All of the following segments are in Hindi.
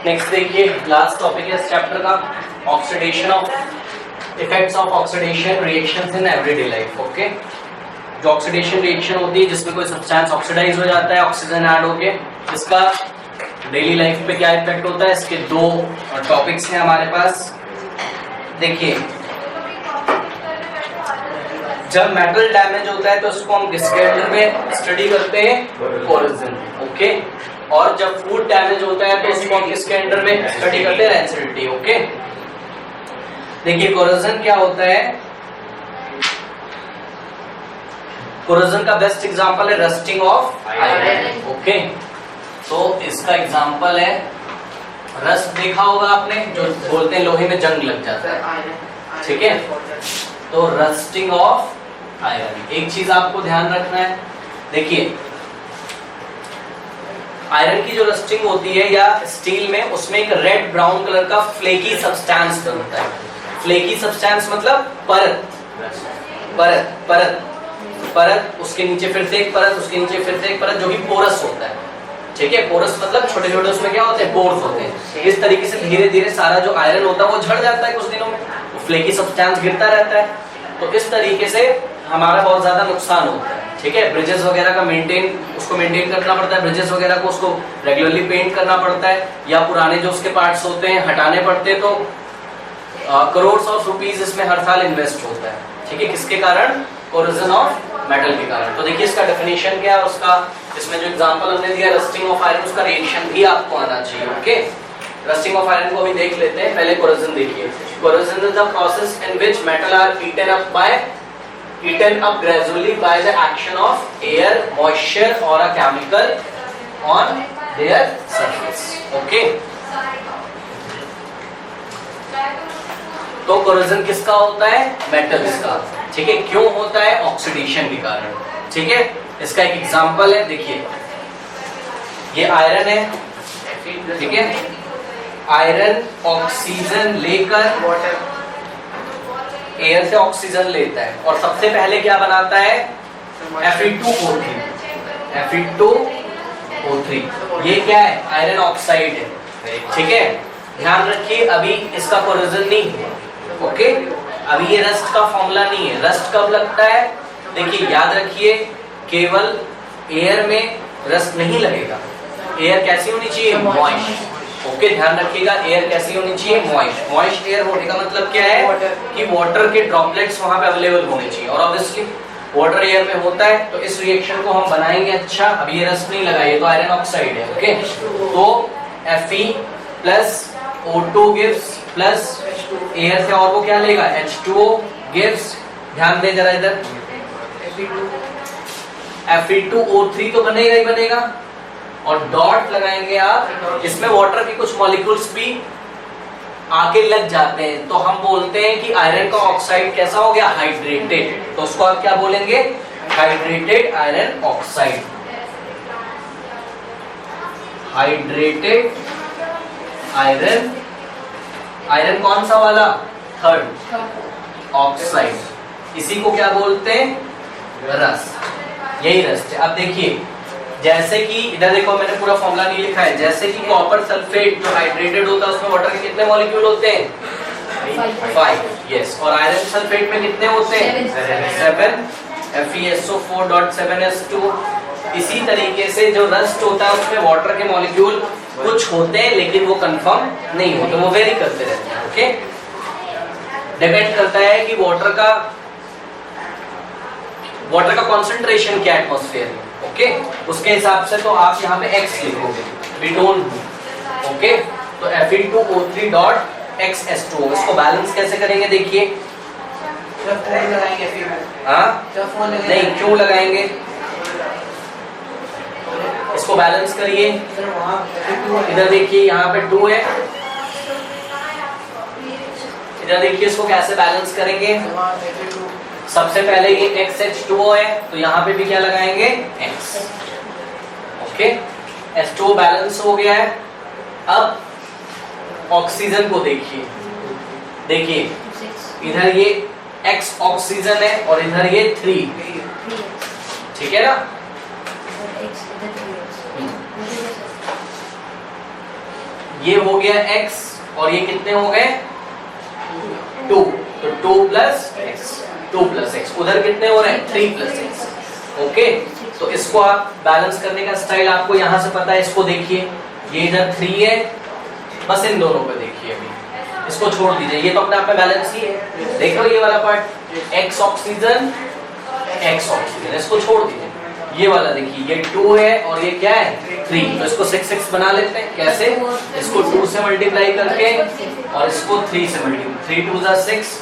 नेक्स्ट देखिए, लास्ट टॉपिक है इस चैप्टर का, oxidation of effects of oxidation reactions in everyday life. Okay, जो ऑक्सीडेशन रिएक्शन होती है जिसमें कोई सब्सटेंस ऑक्सीडाइज हो जाता है ऑक्सीजन ऐड होके, इसका डेली लाइफ पे क्या इफेक्ट होता है, इसके दो टॉपिक्स हैं हमारे पास। देखिए, जब मेटल डैमेज होता है तो उसको हम किसके अंडर में स्टडी करते हैं, कोरोजन। ओके, और जब फूड डैमेज होता है तो उसको हम किसके अंडर में स्टडी करते हैं, रेसिडिटी। ओके, देखिए कोरोजन क्या होता है, कोरोजन का बेस्ट एग्जांपल है रस्टिंग ऑफ आयरन। ओके, तो इसका एग्जांपल है रस्ट, देखा होगा आपने, जो बोलते हैं लोहे में जंग लग जाता है, ठीक है, तो रस्टिंग ऑफ आयरन। एक चीज आपको ध्यान रखना है, देखिए आयरन की जो रस्टिंग होती है या स्टील में, उसमें एक रेड ब्राउन कलर का फ्लेकी सब्सटेंस बनता है। फ्लेकी सब्सटेंस मतलब परत परत परत परत, उसके नीचे फिर से एक परत, उसके नीचे फिर से एक परत, जो कि पोरस होता है। ठीक है, पोरस मतलब छोटे छोटे उसमें क्या होते हैं, पोर्स होते हैं। इस तरीके से धीरे धीरे सारा जो आयरन होता है वो झड़ जाता है कुछ दिनों में, वो फ्लेकी सब्सटेंस गिरता रहता है। तो इस तरीके से हमारा बहुत ज्यादा नुकसान होता है। ठीक है, ब्रिजेस वगैरह का उसको मेंटेन करना पड़ता है, ब्रिजेस वगैरह को उसको रेगुलरली पेंट करना पड़ता है, या पुराने जो उसके पार्ट्स होते हैं हटाने पड़ते हैं। तो करोड़ ऑफ रुपीस इसमें हर साल इन्वेस्ट होता है। ठीक है, किसके कारण, कोरोजन ऑफ मेटल के कारण। तो देखिए इसका डेफिनेशन क्या है, उसका इसमें जो एग्जांपल हमने दिया रस्टिंग ऑफ आयरन, उसका रिएक्शन भी आपको आना चाहिए। ओके, रस्टिंग ऑफ आयरन को अभी देख लेते हैं, पहले कोरोजन देखिए। Corrosion is the process in which metal are eaten up gradually by the action of air, moisture or a chemical on their surface. Okay, तो कोरोजन किसका होता है, मेटल्स का। ठीक है, क्यों होता है, ऑक्सीडेशन के कारण। ठीक है, इसका एक एग्जांपल है, देखिए ये आयरन है, ठीक है, आयरन ऑक्सीजन लेकर वाटर एयर से ऑक्सीजन लेता है और सबसे पहले क्या बनाता है, Fe2O3। Fe2O3 ये क्या है, आयरन ऑक्साइड है। ठीक है, ध्यान रखिए अभी इसका कोरोजन नहीं है। ओके, अभी ये रस्ट का फॉर्मूला नहीं है। रस्ट कब लगता है, देखिए याद रखिए, केवल एयर में रस्ट नहीं लगेगा। एयर कैसी होनी चाहिए, मॉइस्ट। ओके, ध्यान रखिएगा, एयर कैसी होनी चाहिए, मॉइस्ट। मॉइस्ट एयर होने का मतलब क्या है कि वाटर के ड्रॉपलेट्स वहां पे अवेलेबल होने चाहिए, और ऑब्वियसली वाटर एयर में होता है। तो इस रिएक्शन को हम बनाएंगे। अच्छा, अब ये रस्ट नहीं लगा, ये तो आयरन ऑक्साइड है। ओके, तो Fe plus O2 gives plus air से और वो क्या लेगा, H2O गिव्स। ध्यान दे जरा इधर, Fe2O3 तो बनेगा ही बनेगा, और डॉट लगाएंगे आप, इसमें वाटर के कुछ मॉलिक्यूल्स भी आके लग जाते हैं, तो हम बोलते हैं कि आयरन का ऑक्साइड कैसा हो गया, हाइड्रेटेड। तो उसको आप क्या बोलेंगे, hydrated iron oxide. Hydrated iron, iron कौन सा वाला, थर्ड ऑक्साइड। इसी को क्या बोलते हैं, रस्ट। यही रस्ट है। अब देखिए, जैसे कि इधर देखो, मैंने पूरा फॉर्मूला नहीं लिखा है। जैसे कि कॉपर सल्फेट जो हाइड्रेटेड होता है उसमें वाटर के कितने मॉलिक्यूल होते हैं, 5। यस, और आयरन सल्फेट में कितने होते हैं, 7, FeSO4.7S2। इसी तरीके से जो रस्ट होता है उसमें वाटर के मॉलिक्यूल कुछ होते हैं, लेकिन वो कंफर्म नहीं होते, वो वेरी करते रहते हैं। ओके, डिपेंड करता है कि वाटर का कॉन्सेंट्रेशन क्या एटमॉस्फेयर में। ओके, उसके हिसाब से तो आप यहाँ पे X लिखोगे, we don't know। ओके, तो Fe2O3.XS2। इसको बैलेंस कैसे करेंगे, देखिए, नहीं क्यों लगाएंगे, इसको बैलेंस करिए। इधर देखिए, यहाँ पे 2 है, इधर देखिए इसको कैसे बैलेंस करेंगे। सबसे पहले ये XH2O है, तो यहाँ पे भी क्या लगाएंगे, X। ओके, H2O बैलेंस हो गया है। अब ऑक्सीजन को देखिए, इधर ये X ऑक्सीजन है और इधर ये 3। ठीक है ना, ये हो गया x और ये कितने हो गए 2, तो 2 प्लस एक्स, 2 प्लस एक्स। उधर कितने हो रहे हैं 3 प्लस एक्स। ओके, तो इसको आप बैलेंस करने का स्टाइल आपको यहां से पता है। इसको देखिए, ये इधर 3 है, बस इन दोनों पे देखिए, अभी इसको छोड़ दीजिए, ये तो अपने आप में बैलेंस ही है। देख लो ये वाला part x oxygen x oxygen, इसको छोड़ दीजिए। ये वाला देखिए, ये 2 है और ये क्या है 3, तो इसको 6 बना लेते हैं। कैसे? इसको 2 से मल्टीप्लाई करके और इसको 3 से मल्टीप्लाई, 3 2 जा 6,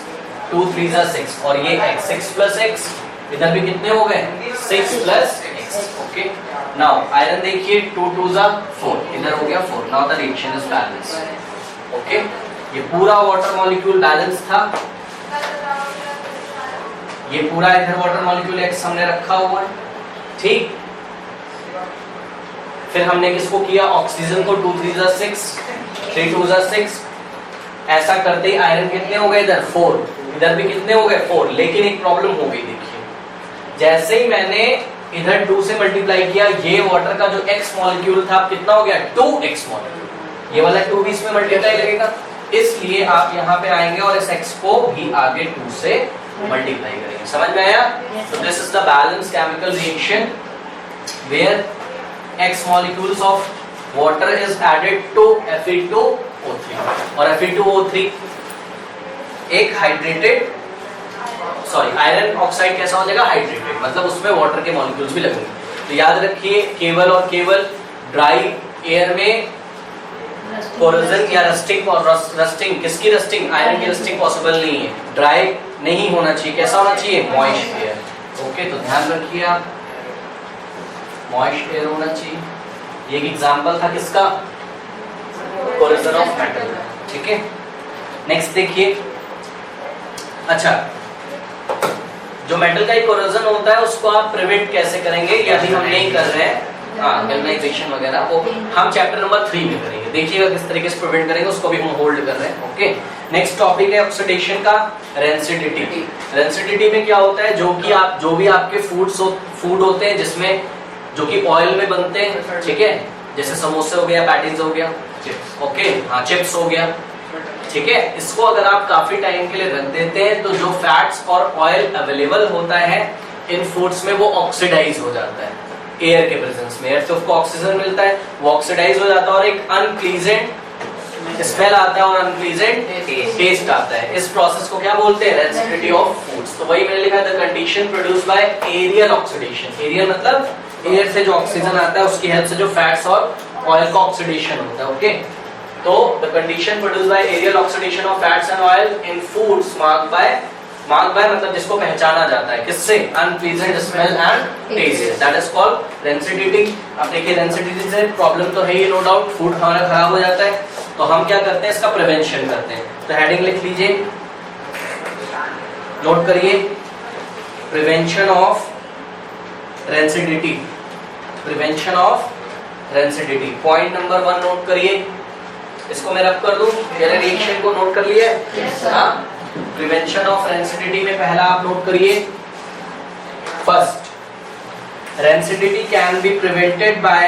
2 3 जा 6 और ये x 6 प्लस x, इधर भी कितने हो गए 6 plus x। Okay, now iron देखिए 2 2 जा 4, इधर हो गया 4। Now the reaction is balance. Okay, ये पूरा वाटर मॉलिक्यूल बैलेंस था, ये पूरा इधर वाटर मॉलिक्यूल x हमने रखा हुआ है, ठीक। फिर हमने किसको किया, ऑक्सीजन को 2 3 जा 6, 3 2 जा 6। ऐसा करते ही आयरन कितने हो गए इधर 4, इधर भी कितने हो गए 4। लेकिन एक प्रॉब्लम हो गई, देखिए जैसे ही मैंने इधर 2 से मल्टीप्लाई किया, ये वाटर का जो x मॉलिक्यूल था कितना हो गया 2x मॉलिक्यूल, ये वाला 2 भी इसमें मल्टीप्लाई लगेगा, इसलिए आप यहाँ पे आएंगे और इस x को भी आगे 2 से मल्टीप्लाई करेंगे। समझ में आया? तो this is the balance chemical reaction where x molecules of water is added to Fe2O3 और Fe2O3 एक हाइड्रेटेड आयरन ऑक्साइड कैसा हो जाएगा हाइड्रेटेड, मतलब उसमें वाटर के मॉलिक्यूल्स भी लगेंगे। तो याद रखिए, केवल और केवल ड्राई एयर में कोरोजन या रस्टिंग, और रस्टिंग किसकी रस्टिंग, आयरन की रस्टिंग पॉसिबल नहीं है। ड्राई नहीं होना चाहिए, कैसा होना चाहिए मॉइस्ट एयर। ओके, तो ध्यान रखिए आप, मॉइस्ट एयर होना चाहिए। ये एक एग्जांपल था किसका, कोरोजन ऑफ मेटल, ठीक है। नेक्स्ट देखिए, अच्छा जो मेटल का कोरोजन होता है उसको आप प्रिवेंट कैसे करेंगे, यदि हम नहीं कर रहे हैं गैल्वेनाइजेशन वगैरह, वो हम चैप्टर नंबर 3 में करेंगे। देखिएगा किस तरीके से प्रिवेंट करेंगे, उसको भी हम होल्ड कर रहे हैं। ओके, नेक्स्ट टॉपिक है ऑक्सीडेशन का रेंसिडिटी। रेंसिडिटी में क्या होता है, जो भी आपके फूड होते हैं जिसमें जो कि ऑयल में बनते हैं, ठीक है, जैसे समोसे हो गया, पैटीज हो गया, ओके, हाँ चिप्स हो गया, ठीक है। इसको अगर आप काफी टाइम के लिए रख देते हैं तो जो फैट्स और ऑयल अवेलेबल होता है इन फूड्स में वो ऑक्सीडाइज हो जाता है एयर के प्रेजेंस में। एयर से उसको ऑक्सीजन मिलता है, वो ऑक्सीडाइज हो जाता है और एक अनप्लीजेंट स्मेल आता है और अनप्लीजेंट टेस्ट आता है। इस प्रोसेस को क्या बोलते हैं, रेंसिडिटी ऑफ फूड्स। तो वही मैंने लिखा है, the condition produced by aerial oxidation. Aerial मतलब एयर से जो ऑक्सीजन आता है उसकी हेल्प से जो फैट्स और ऑयल का ऑक्सीडेशन होता है। ओके, तो the condition produced by aerial oxidation of fats and oil in foods marked by मतलब जिसको पहचाना जाता है किससे, unpleasant smell and taste, that is called rancidity. अब देखिए रेंसिडिटी से प्रॉब्लम तो है ही, नो डाउट, फूड हमारा खराब हो जाता है, तो हम क्या करते हैं, इसका प्रिवेंशन करते हैं। तो हेडिंग लिख लीजिए, नोट करिए, prevention of rancidity, prevention of rancidity. Point number 1 note करिए, इसको मैं रब कर दूं, मेरे रिएक्शन को नोट कर लिए। हाँ, प्रिवेंशन ऑफ रेंसिडिटी में पहला आप नोट करिए, first, rancidity can be prevented by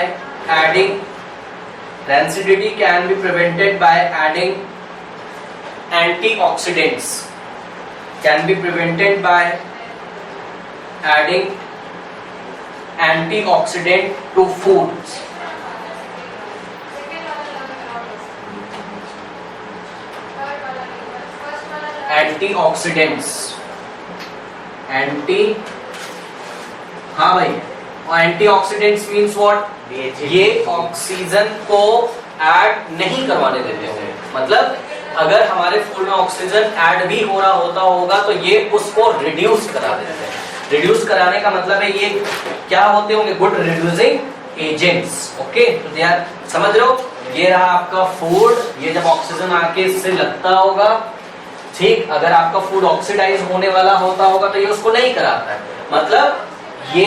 adding, rancidity can be prevented by adding antioxidants, can be prevented by adding antioxidant to foods. Antioxidants, हाँ भाई, एंटीऑक्सीडेंट्स मींस व्हाट, ये ऑक्सीजन को ऐड नहीं करवाने देते होंगे। मतलब अगर हमारे फूड में ऑक्सीजन ऐड भी हो रहा होगा तो ये उसको रिड्यूस करा देते हैं। रिड्यूस कराने का मतलब है ये क्या होते होंगे, गुड रिड्यूसिंग एजेंट्स। ओके, तो यार समझ रहे हो, ये रहा आपका फूड, ये जब ऑक्सीजन आके इससे लगता होगा, ठीक, अगर आपका फूड ऑक्सीडाइज होने वाला होता होगा तो ये उसको नहीं कराता है। मतलब ये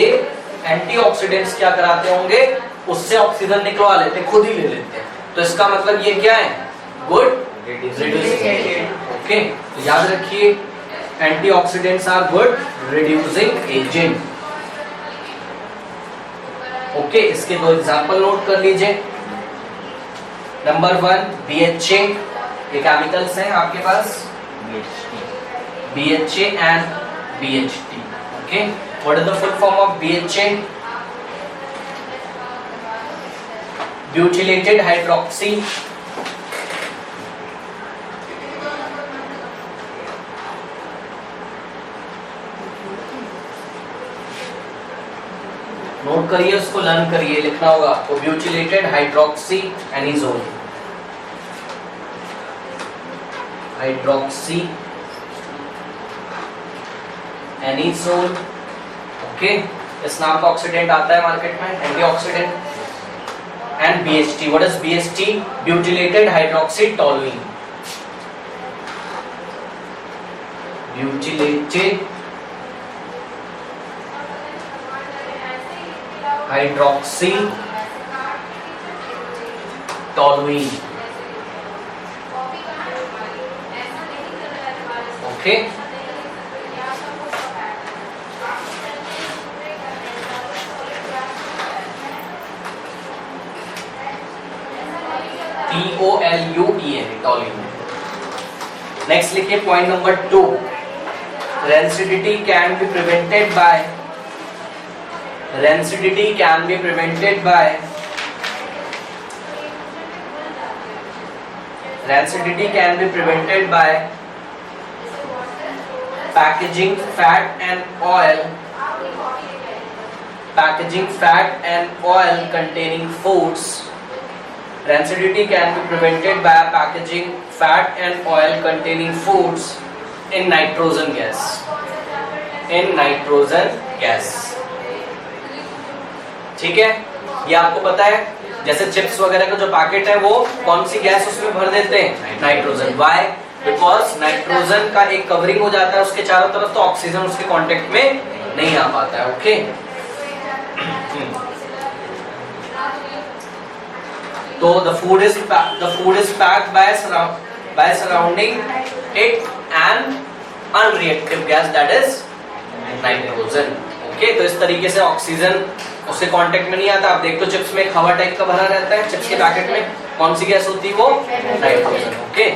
एंटीऑक्सीडेंट्स क्या कराते होंगे, उससे ऑक्सीजन निकलवा लेते, खुद ही ले लेते हैं। तो इसका मतलब ये क्या है, गुड रिड्यूसिंग एजेंट। ओके, तो याद रखिए, antioxidants are good reducing agent. Okay, इसके दो एग्जांपल नोट कर लीजिए। नंबर 1 BHA, ये केमिकल्स हैं आपके पास, BHA and BHT. Okay, what is the full form of BHA? Butylated hydroxy note करिए, उसको लर्न करिए, लिखना होगा आपको, butylated hydroxy anisole, hydroxy anisole. Okay, इस नाम का ऑक्सीडेंट आता है मार्केट में, antioxidant. And BHT, what is BHT? Butylated hydroxy toluene, butylated hydroxy toluene. Okay, TOLUEN, toluene. Next लिखिए point number 2, rancidity can be prevented by, rancidity can be prevented by, rancidity can be prevented by packaging fat and oil, packaging fat and oil containing foods. Rancidity can be prevented by packaging fat and oil containing foods in nitrogen gas, in nitrogen gas. ठीक है, ये आपको पता है, जैसे चिप्स वगैरह का जो पैकेट है वो कौन सी गैस उसमें भर देते हैं? नाइट्रोजन. व्हाई? बिकॉज नाइट्रोजन का एक कवरिंग हो जाता है उसके चारों तरफ, तो ऑक्सीजन उसके कांटेक्ट में नहीं आ पाता है. ओके, तो the food is packed by surrounding it an unreactive gas, that is nitrogen. Okay, तो इस तरीके से ऑक्सीजन उसके कांटेक्ट में नहीं आता. आप देखो चिप्स में एक हवा टाइप का भरा रहता है, चिप्स के पैकेट में कौन सी गैस होती है? वो नाइट्रोजन. ओके,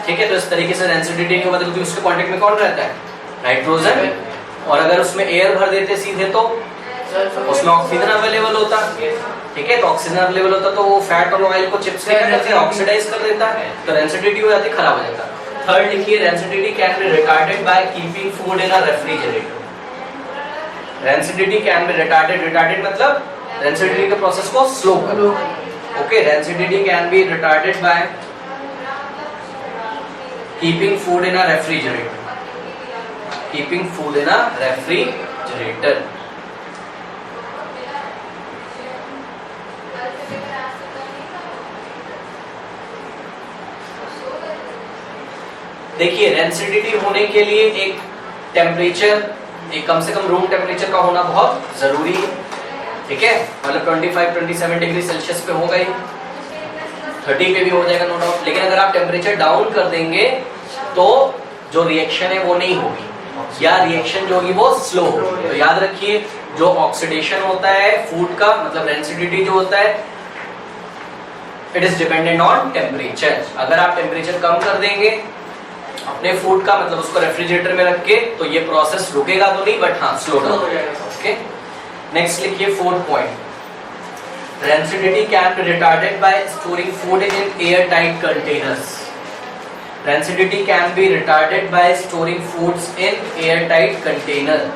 ठीक है, तो इस तरीके से रेंसिडिटी की बदलती है, उसके कांटेक्ट में कौन रहता है? नाइट्रोजन. और अगर उसमें एयर भर देते सीधे तो उसमें ऑक्सीजन अवेलेबल होता. ठीक है, तो ऑक्सीजन अवेलेबल होता तो वो फैट और ऑयल को चिप्स क्या करते हैं? ऑक्सीडाइज कर देता है, तो रेंसिडिटी हो जाती, खराब हो जाता. थर्ड लिखिए, rancidity can be retarded by keeping food in a refrigerator. Rancidity can be retarded, retarded मतलब रेंसिडिटी के प्रोसेस को स्लो करो. Okay, rancidity can be retarded by keeping food in a refrigerator, keeping food in a refrigerator. देखिए, रेंसिडिटी होने के लिए एक टेम्परेचर, एक कम से कम रूम टेम्परेचर का होना बहुत जरूरी है. ठीक है, मतलब 25-27 डिग्री सेल्सियस पे हो गई, 30 पे भी हो जाएगा नो डाउट. लेकिन अगर आप टेम्परेचर डाउन कर देंगे तो जो रिएक्शन है वो नहीं होगी, या रिएक्शन जो होगी वो स्लो होगी. तो याद रखिए, जो ऑक्सीडेशन होता है फूड का, मतलब रेंसिडिटी जो होता है, it is dependent on temperature. अगर आप टेम्परेचर कम कर देंगे अपने फूड का, मतलब उसको रेफ्रिजरेटर में रख के, तो ये प्रोसेस रुकेगा तो नहीं, बट हाँ स्लो डाउन हो जाएगा. ओके, नेक्स्ट लिखिए 4th point, rancidity can be retarded bye storing food in air tight containers. Rancidity can be retarded bye storing foods in air tight container.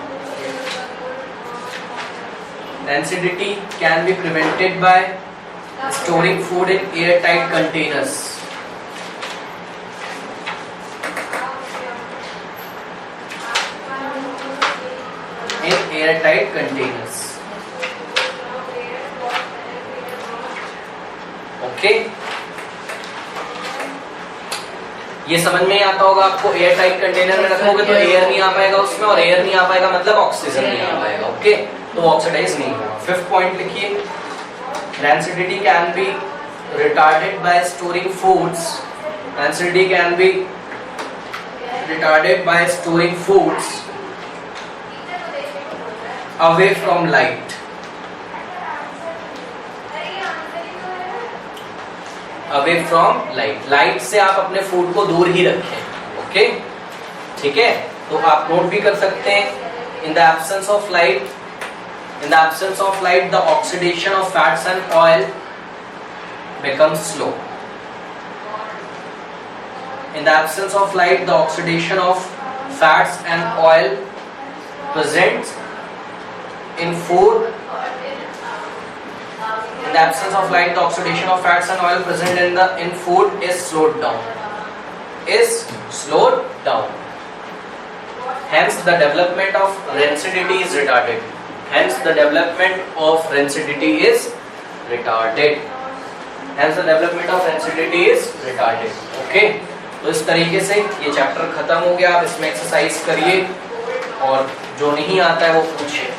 Rancidity can be prevented by storing food in airtight containers. In airtight containers. Okay. ये समझ में आता होगा आपको, एयर टाइट कंटेनर में रखोगे तो एयर नहीं आ पाएगा उसमें, और एयर नहीं आ पाएगा मतलब ऑक्सीजन नहीं आ पाएगा. ओके, तो ऑक्सीडाइज नहीं होगा. 5th पॉइंट लिखिए, rancidity can be retarded by storing foods. Rancidity can be retarded by storing foods away from light. Away from light, light से आप अपने फूड को दूर ही रखें। ओके, ठीक है, तो आप नोट भी कर सकते हैं, in the absence of light, in the absence of light the oxidation of fats and oil becomes slow. In the absence of light the oxidation of fats and oil present in food, in the absence of light the oxidation of fats and oil present in food is slowed down, is slowed down. Hence the development of rancidity is retarded. Hence the development of rancidity is retarded. Hence the development of rancidity is retarded. Okay, तो इस तरीके से ये चैप्टर खत्म हो गया। आप इसमें एक्सरसाइज करिए और जो नहीं आता है वो पूछिए।